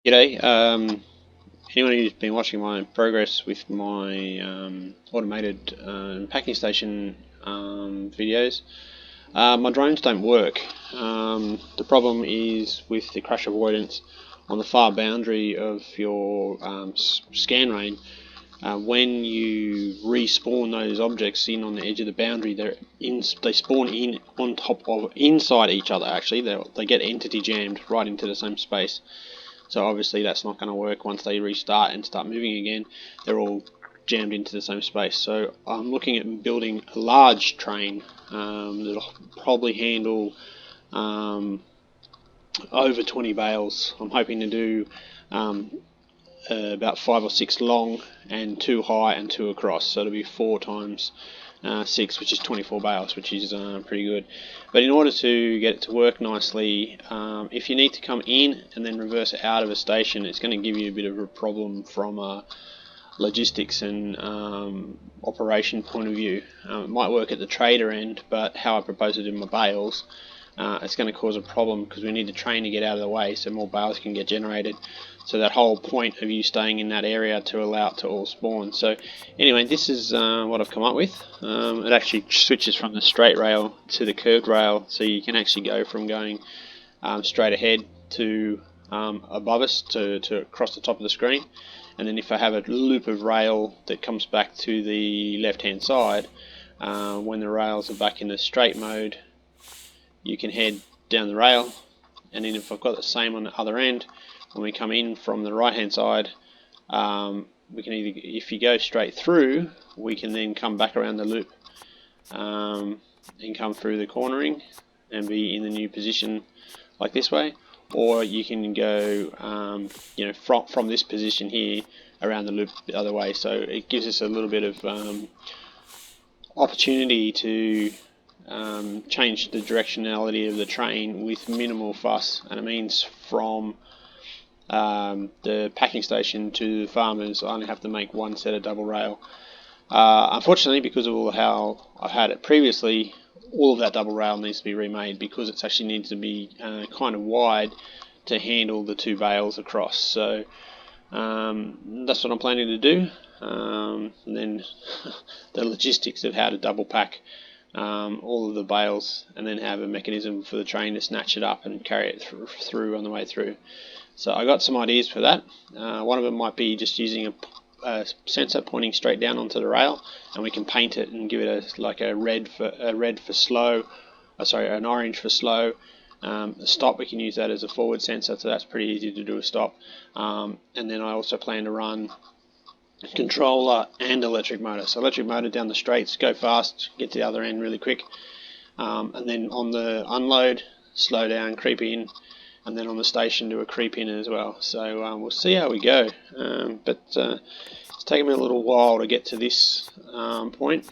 G'day. Anyone who's been watching my progress with my automated packing station videos, my drones don't work. The problem is with the crash avoidance on the far boundary of your scan range. When you respawn those objects in on the edge of the boundary, they spawn in on top of inside each other. Actually, they get entity jammed right into the same space. So obviously that's not going to work once they restart and start moving again. They're all jammed into the same space. So I'm looking at building a large train that'll probably handle over 20 bales. I'm hoping to do about 5 or 6 long and 2 high and 2 across. So it'll be 4 times 6, which is 24 bales, which is pretty good. But in order to get it to work nicely, if you need to come in and then reverse out of a station, it's going to give you a bit of a problem from a logistics and operation point of view. It might work at the trader end, but how I propose to do my bales, it's going to cause a problem because we need the train to get out of the way so more bales can get generated. So that whole point of you staying in that area to allow it to all spawn. So anyway, this is what I've come up with. It actually switches from the straight rail to the curved rail, so you can actually go from going straight ahead to above us to across the top of the screen. And then if I have a loop of rail that comes back to the left hand side, when the rails are back in the straight mode, you can head down the rail. And then if I've got the same on the other end, when we come in from the right hand side, we can either, if you go straight through, we can then come back around the loop and come through the cornering and be in the new position like this way, or you can go from this position here around the loop the other way. So it gives us a little bit of opportunity to change the directionality of the train with minimal fuss, and it means from the packing station to the farmers I only have to make one set of double rail. Unfortunately, because of how I've had it previously, all of that double rail needs to be remade because it actually needs to be kind of wide to handle the 2 bales across. So that's what I'm planning to do. And then the logistics of how to double pack all of the bales and then have a mechanism for the train to snatch it up and carry it through on the way through. So I got some ideas for that. One of them might be just using a sensor pointing straight down onto the rail, and we can paint it and give it a red for slow, an orange for slow. A stop, we can use that as a forward sensor, so that's pretty easy to do a stop. And then I also plan to run controller and electric motor. So electric motor down the straights, go fast, get to the other end really quick. And then on the unload, slow down, creep in, and then on the station do a creep in as well. So we'll see how we go. But it's taken me a little while to get to this point.